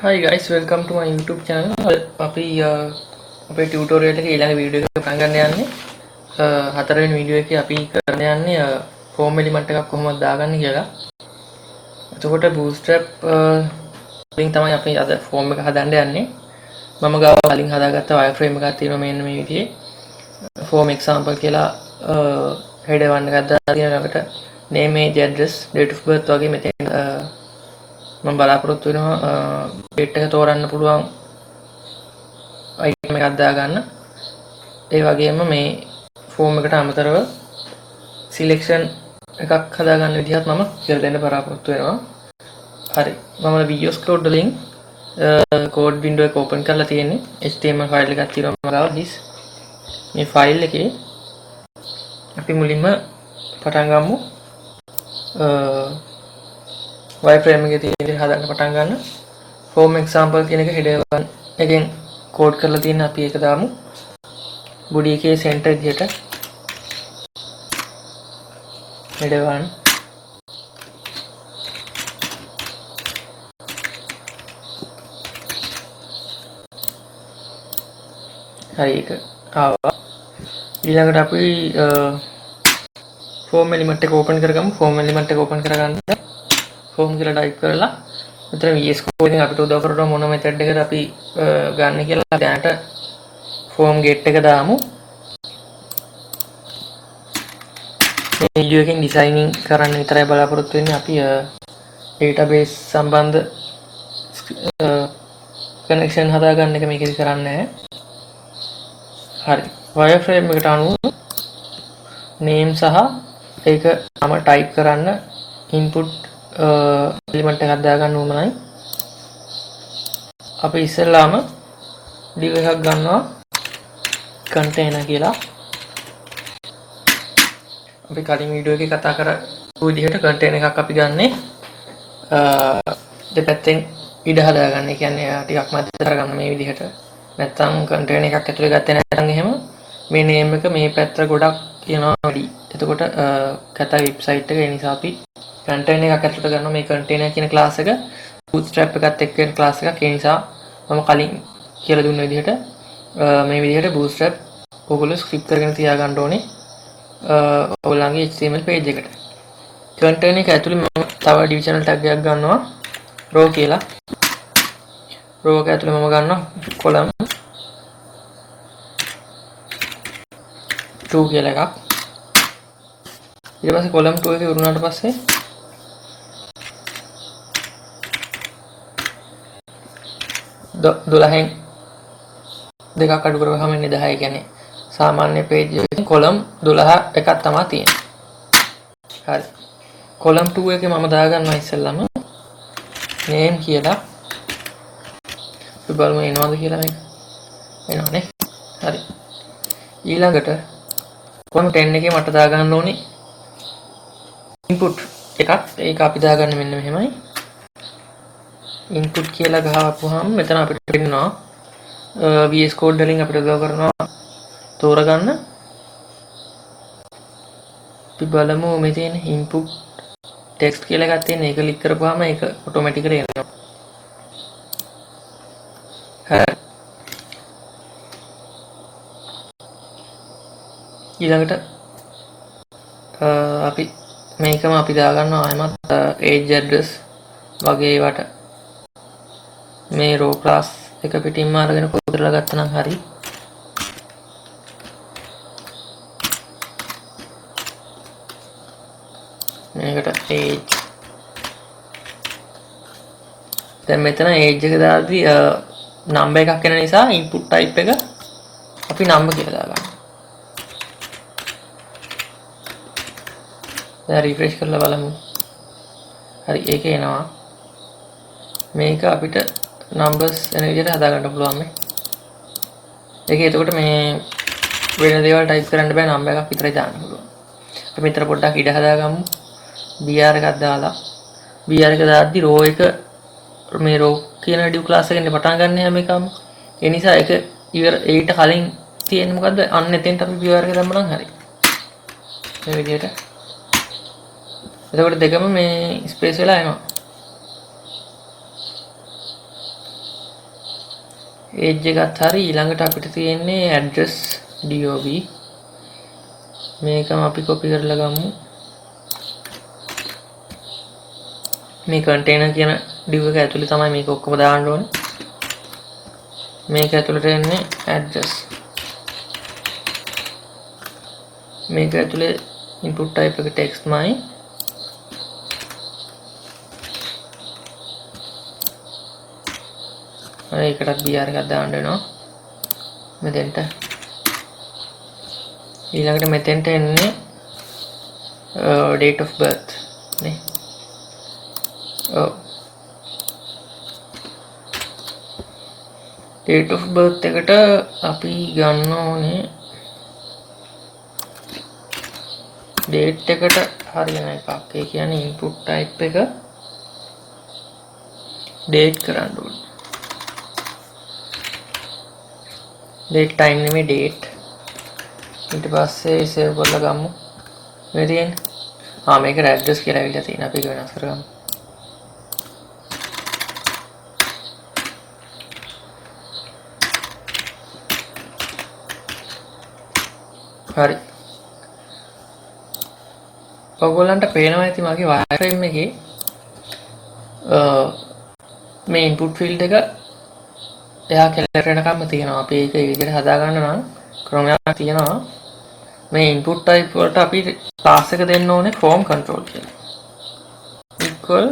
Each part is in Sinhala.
Hi guys, welcome to my YouTube channel. අපි අපේ ටියුටෝරියල් එකේ ඊළඟ වීඩියෝ එක පටන් ගන්න යන්නේ. හතරවෙනි වීඩියෝ එකේ අපි කරන්න යන්නේ ෆෝම් එලිමන්ට් එකක් කොහොමද දාගන්නේ කියලා. එතකොට Bootstrap වලින් තමයි අපි අද ෆෝම් එක හදන්න යන්නේ. මම ගාව කලින් හදාගත්ත wireframe එකක් තියෙනවා මෙන්න මේ විදිහේ. form example කියලා header one එකක් දාලා තියෙනවා. name, age, address, date of birth වගේ මෙතෙන් මම බලාපොරොත්තු වෙනවා date එක තෝරන්න පුළුවන් item එකක් දාගන්න. ඒ වගේම මේ form එකට අමතරව selection එකක් හදාගන්න විදිහත් මම කියලා දෙන්න බලාපොරොත්තු වෙනවා. හරි. මම VSCode වලින් code window එක open කරලා තියෙන්නේ. HTML file එකක් තියෙනවා මම ගාව this. මේ file එකේ අපි මුලින්ම පටන් ගමු. wireframe එකේ තියෙන හදන්න පටන් ගන්න. form example කියන එක header one එකෙන් code කරලා තියෙන අපි ඒක දාමු. body එකේ center විදිහට header one හරි ඒක ආවා. ඊළඟට අපි form element එක open කරගමු. form element එක open කරගන්න form කියලා type කරලා මෙතන VSCode එකෙන් අපිට උදව් කරන මොන method එකද අපි ගන්න කියලා දැනට form get එක දාමු. මේ වීඩියෝ එකෙන් designing කරන්න විතරයි බලාපොරොත්තු වෙන්නේ. අපි database සම්බන්ධ connection හදාගන්න එක මේකෙදි කරන්නේ නැහැ. හරි. wireframe එකට අනුව name සහ ඒක නම type කරන්න input element එකක් දාගන්න ඕමනයි. අපි ඉස්සෙල්ලාම div එකක් ගන්නවා container කියලා. අපි කලින් වීඩියෝ එකේ කතා කරපු විදිහට container එකක් අපි ගන්නෙ දෙපැත්තෙන් ඉඩ හදාගන්න. ඒ කියන්නේ ටිකක් මැද කරගන්න මේ විදිහට. නැත්තම් container එකක් ඇතුලේ ගත්තේ නැත්නම් එහෙම මේ name එක මේ පැත්තට ගොඩක් යනවා වැඩි. එතකොට කතා වෙබ්සයිට් එක ඒ නිසා අපි container එකක් ඇතුලට ගන්නවා. මේ container කියන class එක bootstrap එකත් එක්ක වෙන class එකක්. ඒ නිසා මම කලින් කියලා දුන්න විදිහට මේ විදිහට bootstrap ඔයගොල්ලෝ script කරගෙන තියාගන්න ඕනේ ඔයගොල්ලන්ගේ HTML page එකට. container එක ඇතුලේ මම තව divisional tag එකක් ගන්නවා row කියලා. row එක ඇතුලේ මම ගන්නවා column 2 කියලා එකක්. ඊට පස්සේ column 2 එකේ උරුණාට පස්සේ දොළහෙන් දෙකක් අඩු කරගහම ඉන්නේ 10. කියන්නේ සාමාන්‍ය page එකේ column 12 එකක් තමයි තියෙන්නේ. හරි. column 2 එකේ මම දාගන්නවා ඉස්සෙල්ලාම name කියලා. අපි බලමු එනවද කියලා මේක. එනවනේ. හරි. ඊළඟට column 10 එකේ මට දාගන්න ඕනේ input එකක්. ඒක අපි දාගන්න මෙන්න මෙහෙමයි. input කියලා ගහපුවාම මෙතන අපිට වෙනවා VSCode වලින් අපිට උදව් කරනවා තෝරගන්න. අපි බලමු මේ තියෙන input text කියලා එකක් තියෙන. ඒක ක්ලික් කරපුවාම ඒක ඔටෝමැටිකලි එනවා. හරි. ඊළඟට අපි මේකම අපි දාගන්නවා ආයමත් age address වගේ ඒවට මේ row class එක පිටින්ම අරගෙන කෝඩ් කරලා ගත්තා නම් හරි. මේකට age දැන් මෙතන age එක දාද්දි number එකක් එන නිසා input type එක අපි number කියලා දාගන්නවා. දැන් refresh කරලා බලමු. හරි ඒක එනවා. මේක අපිට numbers එන විදිහට හදාගන්න පුළුවන් මේ. ඒක එතකොට මේ වෙන දේවල් type කරන්න බෑ, number එකක් විතරයි දාන්න පුළුවන්. අපි මෙතන පොඩ්ඩක් ඉඩ හදාගමු. br එකක් දාලා br එක දාද්දි row එක මේ row කියන div class එකෙන් පටන් ගන්න හැම එකම. ඒ නිසා ඒක ඉවර ඊට කලින් තියෙන්නේ මොකද්ද? අන්න එතෙන්ට අපි br එක දැම්ම නම් හරි. මේ විදිහට. එතකොට දෙකම මේ ස්පේස් වෙලා එනවා. edge එකත් හරි ඊළඟට අපිට තියෙන්නේ address dob මේකම අපි copy කරලා ගමු මේ container කියන div එක ඇතුලේ තමයි මේක ඔක්කොම දාන්න ඕනේ මේක ඇතුලට එන්නේ address මේක ඇතුලේ input type එක text මයි ඒකටත් br එකක් දාන්න වෙනවා මෙතෙන්ට ඊළඟට මෙතෙන්ට එන්නේ date of birth නේ date of birth එකට අපි ගන්න ඕනේ date එකට හරියන එකක් ඒ කියන්නේ input type එක date කරන්න ඕනේ date time නෙමෙයි date ඊට පස්සේ save කරලා ගමු මේ තියෙන්නේ මේකට address කියලා ඇවිල්ලා තියෙනවා අපි ඒක වෙනස් කරගමු හරි ඔයගොල්ලන්ට පේනවා ඇති මගේ wireframe එකේ මේ input field එක එයා කෙලර වෙනකම්ම තියෙනවා අපි ඒක ඒ විදිහට හදා ගන්න නම් ක්‍රමයක් තියෙනවා මේ input type වලට අපි class එක දෙන්න ඕනේ form control කියලා equal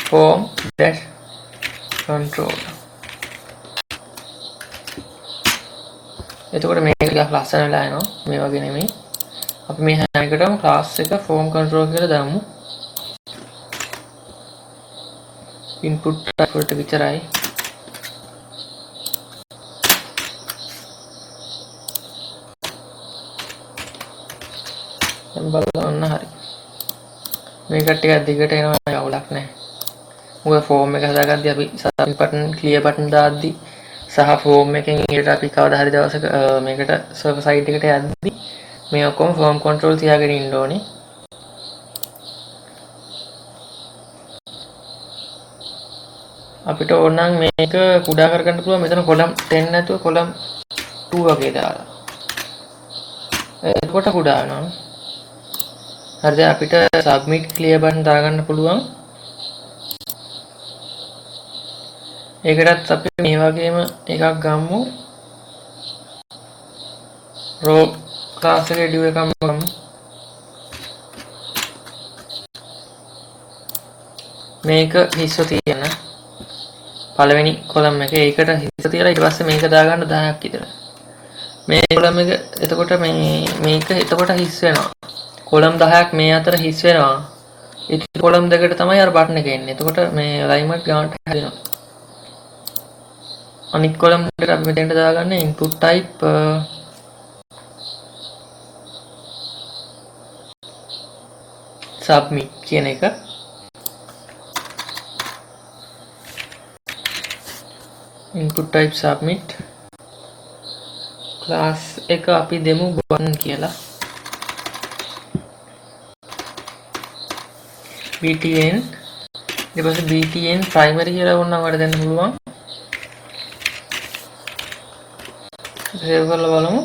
form dash control එතකොට මේක ටිකක් ලස්සන වෙලා එනවා මේ වගේ නෙමෙයි අපි මේ හැම එකටම class එක form control කියලා දාමු input type වලට විතරයි බලන්න හරි මේක ටිකක් දිගට එනවා අවුලක් නැහැ මොකද form එක හදාගද්දී අපි submit button clear button දාද්දී සහ form එකෙන් ඊට අපි කවදා හරි දවසක මේකට server side එකට යද්දී මේ ඔක්කොම form control තියාගෙන ඉන්න ඕනේ අපිට ඕන නම් මේක කුඩා කරගන්න පුළුවන් මෙතන column 10 නැතුව column 2 වගේ දාලා එතකොට කුඩා වෙනවා හරිද අපිට submit clear button දාගන්න පුළුවන් ඒකටත් අපි මේ වගේම එකක් ගමු row class එකේ div එකක් ගමු මේක හිස්ව තියෙන පළවෙනි column එක ඒකට හිස්ව තියලා ඊට පස්සේ මේක දාගන්න 10ක් විතර මේ column එක එතකොට මේක එතකොට හිස් වෙනවා column 10ක් මේ අතර හිස් වෙනවා ඊට column දෙකට තමයි අර බටන් එක එන්නේ එතකොට මේ alignment ගන්නට හැදෙනවා අනිත් column එකට අපි මෙතෙන්ට දාගන්න input type submit කියන එක input type submit class එක අපි දෙමු button කියලා btn ඊට පස්සේ btn primary කියලා වුණා වඩ දෙන්න පුළුවන් save කරලා බලමු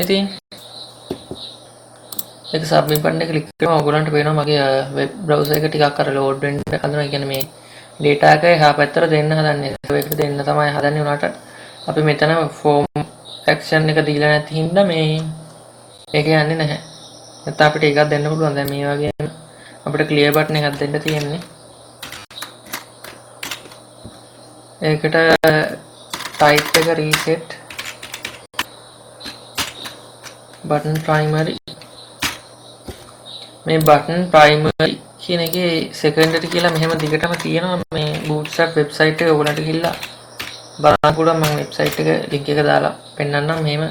ඉතින් ඒක submit button එක click කරාම ඔයගොල්ලන්ට පේනවා මගේ web browser එක ටිකක් අර load වෙන්න හදනවා කියන්නේ මේ data එක එහා පැත්තට දෙන්න හදන්නේ ඒකට දෙන්න තමයි හදන්නේ උනාට අපි මෙතන form action එක දීලා නැති හින්දා මේ ඒක යන්නේ නැහැ නැත්නම් අපිට ඒකක් දෙන්න පුළුවන් දැන් මේ වගේ අපිට clear button එකක් දෙන්න තියෙන්නේ ඒකට type එක reset button primary මේ button primary කියන එකේ secondary කියලා මෙහෙම දිගටම තියෙනවා මේ bootstrap website එක ඔයගොල්ලන්ට ගිහිල්ලා බලන්න පුළුවන් මම website එක link එක දාලා පෙන්නන්නම් මෙහෙම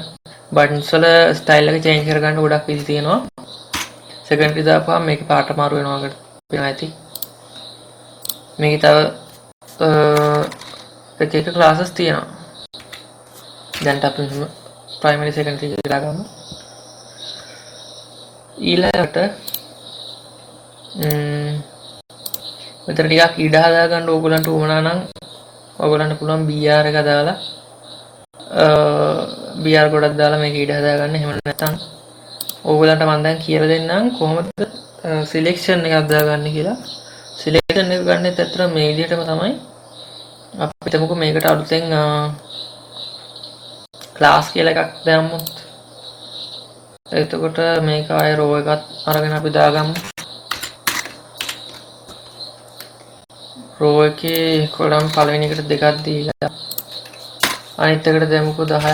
buttons වල style එක change කරගන්න ගොඩක් විදි තියෙනවා secondary දාපුවාම මේක පාට මාරු වෙනවා වගේ පේනවා ඇති මේකේ තව එක classes තියෙනවා දැන් අපි primary secondary කියලා ගමු ඊළඟට මෙතන ටිකක් ඉඩ හදා ගන්න ඕගොල්ලන්ට උවමනා නම් ඔයගොල්ලන්ට පුළුවන් BR එක දාලා BR ගොඩක් දාලා මේක ඉඩ හදා ගන්න. එහෙම නැත්නම් ඕගොල්ලන්ට මම දැන් කියලා දෙන්නම් කොහොමද සිලෙක්ෂන් එකක් දාගන්න කියලා. සිලෙක්ෂන් එක ගන්නෙත් ඇත්තට මේ විදිහටම තමයි. අපි හිතමුකෝ මේකට අලුතෙන් ක්ලාස් කියලා එකක් දාමුත්. එතකොට මේක ආය රෝ එකක් අරගෙන අපි දාගමු. රෝ එකේ කොලම් පළවෙනි එකට දෙකක් දීලා අනිත් එකට දෙමුකෝ 10ක්.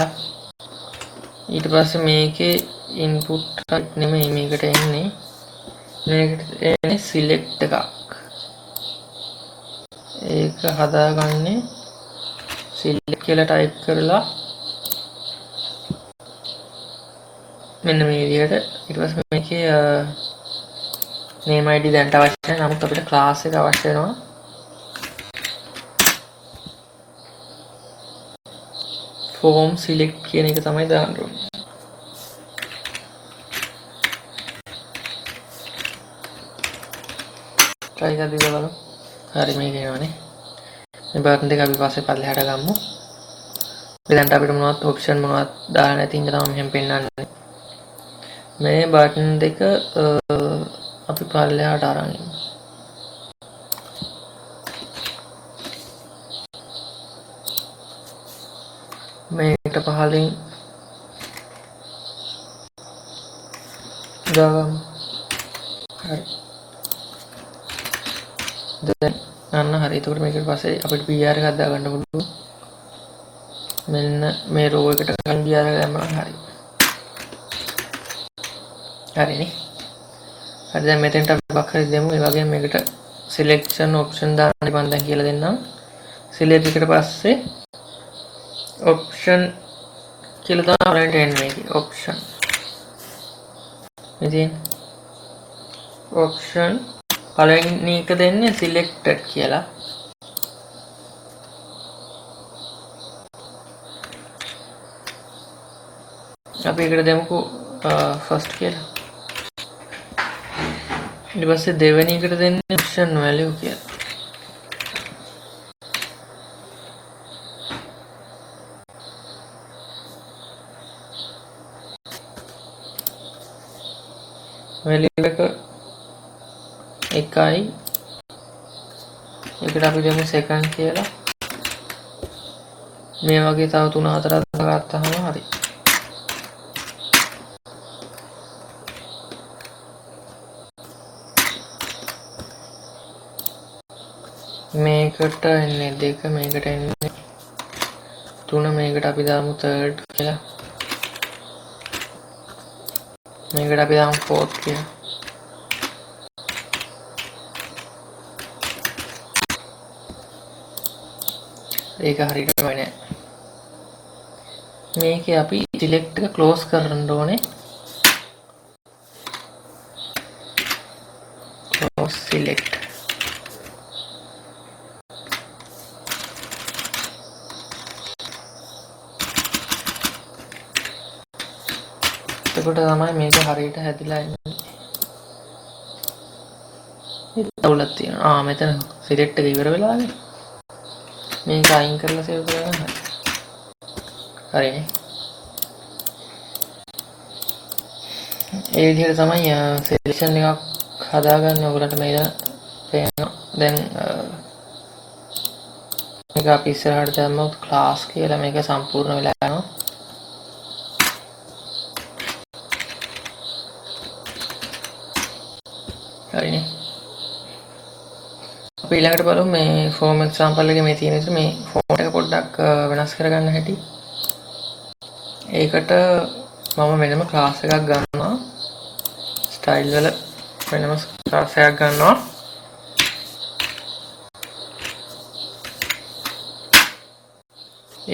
ඊට පස්සේ මේකේ ඉන්පුට් එකක් නෙමෙයි මේකට එන්නේ. මේකට එන්නේ සිලෙක්ට් එකක්. ඒක හදාගන්නේ සිලෙක්ට් කියලා ටයිප් කරලා මෙන්න මේ විදිහට. ඊට පස්සේ මේකේ name id දැන්ට අවශ්‍ය නැහැ. නමුත් අපිට class එක අවශ්‍ය වෙනවා. form select කියන එක තමයි දාන්න ඕනේ. try කරලා බලමු. හරි මේක එනවනේ. මේ බටන් දෙක අපි පස්සේ පල්ලෙහාට ගමු. දැන් අපිට මොනවද ඔප්ෂන් මොනවද දාලා නැති ඉඳ තමයි මෙහෙම පෙන්නන්නේ. මේ බටන් දෙක අපි පල්ලෙහාට අරන් යමු. මේකට පහලින් දාගමු. හරි. දැන් අන්න හරි. එතකොට මේකට පස්සේ අපිට PR එකක් දාගන්න පුළුවන්. මෙන්න මේ රෝ එකට කලින් PR එක දැම්මම හරි. හරිනේ. හරි දැන් මෙතෙන්ට අපි බක් හරි දෙමු. ඒ වගේම මේකට selection option දාන්න මම දැන් කියලා දෙන්නම්. select එකට පස්සේ option කියලා තමයි අපිට එන්නේ මේකේ option. ඉතින් option පළවෙනි එක දෙන්නේ selected කියලා. අපි එකට දෙමුකෝ first කියලා. ඊට පස්සේ දෙවෙනි එකට දෙන්නේ option value කියලා. value එක එකයි. ඒකට අපි දෙමු second කියලා. මේ වගේ තව 3-4ක් ගත්තාම හරි. මේකට එන්නේ 2, මේකට එන්නේ 3, මේකට අපි දාමු third කියලා. මේකට අපි දාමු fourth කියලා. ඒක හරියටම නෑ. මේකේ අපි select එක close කරන්න ඕනේ. close select. එතකොට තමයි මේක හරියට හැදිලා එන්නේ. අවුලක් තියෙනවා. මෙතන select එක ඉවර වෙලානේ. මේක අයින් කරලා සේව් කරගන්න. හරිනේ. ඒ විදිහට තමයි selection එකක් හදාගන්න ඔයගලන්ට මේක පේනවා. දැන් මේක අපි ඉස්සරහට දැම්මොත් class කියලා මේක සම්පූර්ණ වෙලා යනවා. හරිනේ. අපි ඊළඟට බලමු මේ form example එකේ මේ තියෙන විදිහට මේ font එක පොඩ්ඩක් වෙනස් කරගන්න හැටි. ඒකට මම වෙනම class එකක් ගන්නවා. style වල වෙනම class එකක් ගන්නවා.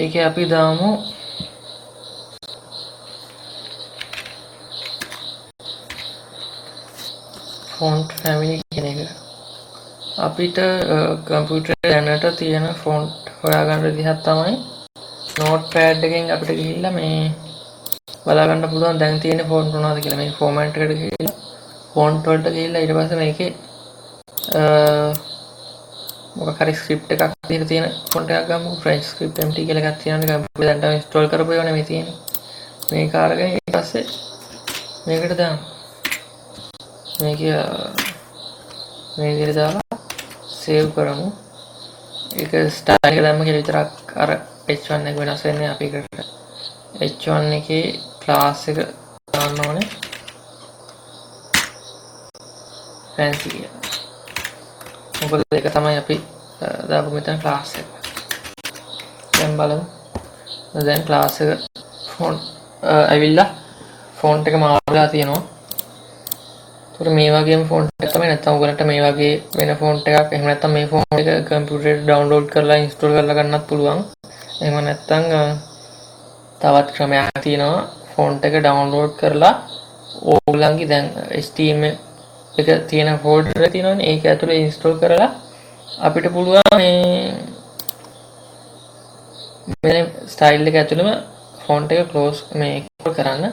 ඒකේ අපි දාමු font family කියන එක. අපිට කම්පියුටර් දැනට තියෙන ෆොන්ට් හොයාගන්න විදිහක් තමයි notepad එකෙන් අපිට ගිහිල්ලා මේ බලාගන්න පුළුවන් දැන් තියෙන ෆොන්ට් මොනවද කියලා. මේ ෆෝමැට් එකට ගිහිල්ලා ෆොන්ට් වලට ගිහිල්ලා ඊට පස්සේ මේකේ මොකක් හරි ස්ක්‍රිප්ට් එකක් විදිහට තියෙන ෆොන්ට් එකක් ගමු. French script MT කියලා එකක් තියෙනවා. ඒක දැන් තමයි ඉන්ස්ටෝල් කරපු ඒවා නෙමෙයි තියෙන්නේ. මේක අරගෙන ඊට පස්සේ මේකට දාමු. මේක මේ විදිහට දාලා සේව් කරමු. ඒක ස්ටයිල් එක දැම්ම කියලා විතරක් අර h1 එක වෙනස් වෙන්නේ. අපි එකට h1 එකේ ක්ලාස් එක දාන්න ඕනේ. fancy කියලා. මොකද ඒක තමයි අපි දාපු මෙතන ක්ලාස් එක. දැන් බලමු. දැන් ක්ලාස් එක ෆොන්ට් ඇවිල්ලා ෆොන්ට් එක මාරුලා තියෙනවා. ඒතර මේ වගේම ෆොන්ට් එක තමයි නැත්නම් ඔයගලන්ට මේ වගේ වෙන ෆොන්ට් එකක් එහෙම නැත්නම් මේ ෆොන්ට් එක කම්පියුටරේට ඩවුන්ලෝඩ් කරලා ඉන්ස්ටෝල් කරලා ගන්නත් පුළුවන්. එහෙම නැත්නම් තවත් ක්‍රමයක් තියෙනවා. ෆොන්ට් එක ඩවුන්ලෝඩ් කරලා ඕගලන්ගේ දැන් HTML එක තියෙන ෆෝල්ඩර් එක තියෙනවනේ ඒක ඇතුලේ ඉන්ස්ටෝල් කරලා අපිට පුළුවන් මේ ස්ටයිල් එක ඇතුළේම ෆොන්ට් එක ක්ලෝස් මේ ඉක්වල් කරන්න.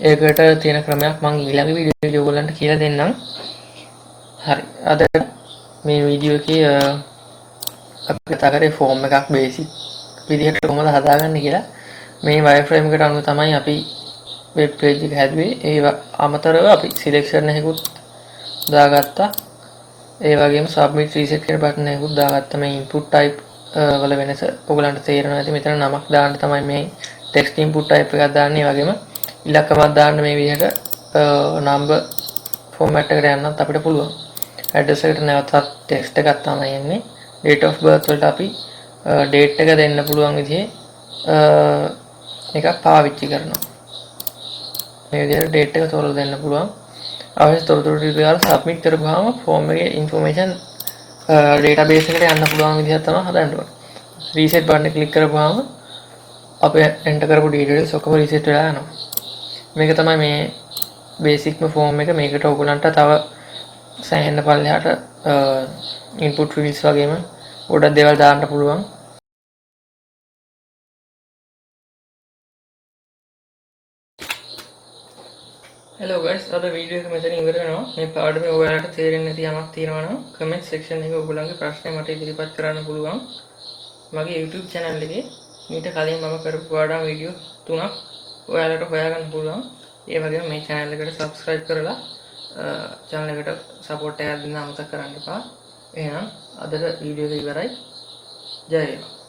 ඒකට තියෙන ක්‍රමයක් මම ඊළඟ වීඩියෝ ඔයගොල්ලන්ට කියලා දෙන්නම්. හරි. අද මේ වීඩියෝ එකේ අපි කතා කරේ ෆෝම් එකක් බේසික් විදිහට කොහොමද හදාගන්නේ කියලා. මේ වයර්ෆ්‍රේම් එකට අනුව තමයි අපි වෙබ් පේජ් එක හැදුවේ. ඒ අමතරව අපි සිලෙක්ෂන් එකකුත් දාගත්තා. ඒ වගේම සබ්මිට් රීසෙට් කියන බටන් එකකුත් දාගත්තා. මේ ඉන්පුට් ටයිප් වල වෙනස ඔයගලන්ට තේරෙනවා ඇති. මෙතන නමක් දාන්න තමයි මේ ටෙක්ස්ට් ඉන්පුට් ටයිප් එකක් දාන්නේ. ඒ වගේම ඉලක්කමක් දාන්න මේ විදිහට නම්බර් ෆෝමැට් එකට යන්නත් අපිට පුළුවන්. ඇඩ්‍රස් එකට නැවතත් ටෙක්ස්ට් එකක් තමයි එන්නේ. date of birth වලට අපි date එක දෙන්න පුළුවන් විදිහේ එකක් පාවිච්චි කරනවා. මේ විදිහට date එක තෝරලා දෙන්න පුළුවන්. අවශ්‍ය තොරතුරු ටික දාලා සබ්මිට් කරපුවාම ෆෝම් එකේ ඉන්ෆර්මේෂන් ඩේටාබේස් එකට යන්න පුළුවන් විදිහක් තමයි හදන්න ඕනේ. රීසෙට් බටන් එක ක්ලික් කරපුවාම අපේ එන්ටර් කරපු ඩීටේල්ස් ඔක්කොම රීසෙට් වෙලා යනවා. මේක තමයි මේ බේසික්ම ෆෝම් එක. මේකට ඔයගලන්ට තව සෑහෙන පල්ලෙහාට ඉන්පුට් ෆීල්ඩ්ස් වගේම ගොඩක් දේවල් දාන්න පුළුවන්. Hello guys, අද වීඩියෝ එක මෙතන ඉවර වෙනවා. මේ පාඩමේ ඔයාලට තේරෙන්නේ නැති යමක් තියෙනවා නම් කමෙන්ට් සෙක්ෂන් එකේ ඔයගොල්ලන්ගේ ප්‍රශ්න මට ඉදිරිපත් කරන්න පුළුවන්. මගේ YouTube channel එකේ මීට කලින් මම කරපු පාඩම් වීඩියෝ 3ක් ඔයාලට හොයාගන්න පුළුවන්. ඒ වගේම මේ channel එකට subscribe කරලා channel එකට support එකක් දෙන්න අමතක කරන්න එපා. එහෙනම් අදට වීඩියෝ එක ඉවරයි. ජය වේවා.